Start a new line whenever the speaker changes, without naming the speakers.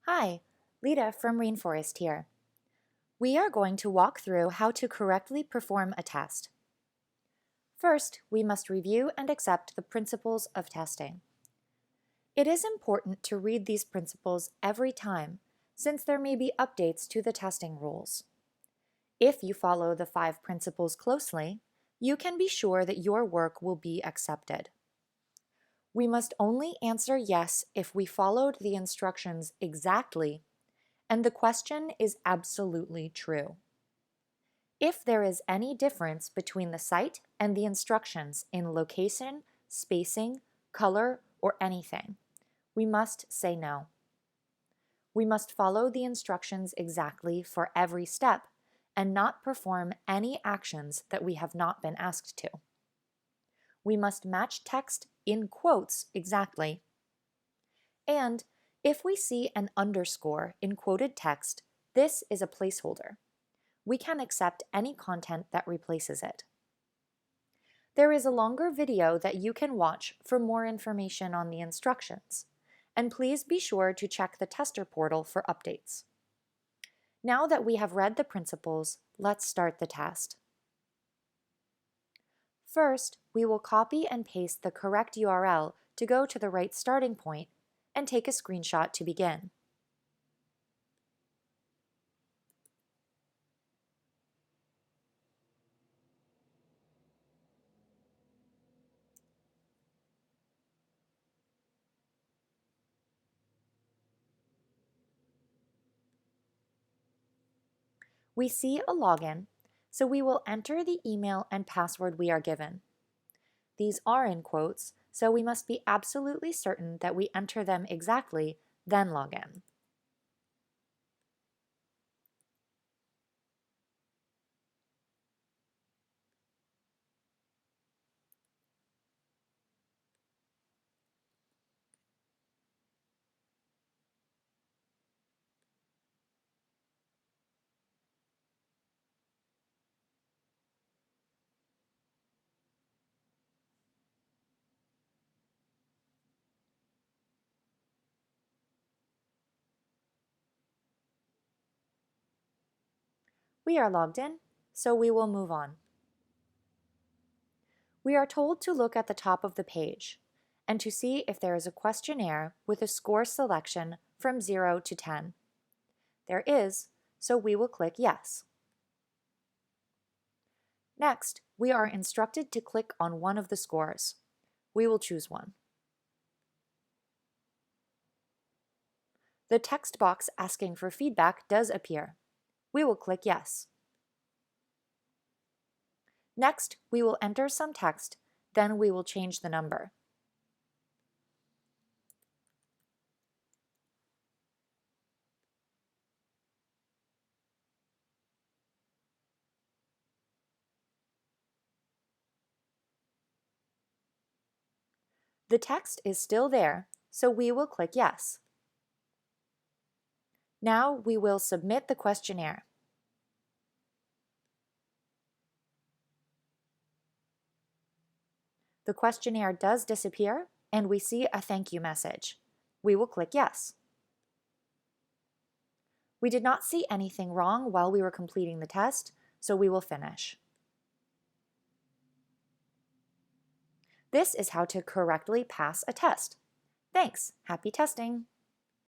Hi, Lita from Rainforest here. We are going to walk through how to correctly perform a test. First, we must review and accept the principles of testing. It is important to read these principles every time, since there may be updates to the testing rules. If you follow the 5 principles closely, you can be sure that your work will be accepted. We must only answer yes if we followed the instructions exactly and the question is absolutely true. If there is any difference between the site and the instructions in location, spacing, color, or anything, we must say no. We must follow the instructions exactly for every step and not perform any actions that we have not been asked to. We must match text in quotes exactly. And if we see an underscore in quoted text, this is a placeholder. We can accept any content that replaces it. There is a longer video that you can watch for more information on the instructions, and please be sure to check the tester portal for updates. Now that we have read the principles, let's start the test. First, we will copy and paste the correct URL to go to the right starting point and take a screenshot to begin. We see a login, so we will enter the email and password we are given. These are in quotes, so we must be absolutely certain that we enter them exactly, then log in. We are logged in, so we will move on. We are told to look at the top of the page and to see if there is a questionnaire with a score selection from 0 to 10. There is, so we will click Yes. Next, we are instructed to click on one of the scores. We will choose one. The text box asking for feedback does appear. We will click Yes. Next, we will enter some text, then we will change the number. The text is still there, so we will click Yes. Now we will submit the questionnaire. The questionnaire does disappear, and we see a thank you message. We will click Yes. We did not see anything wrong while we were completing the test, so we will finish. This is how to correctly pass a test. Thanks. Happy testing!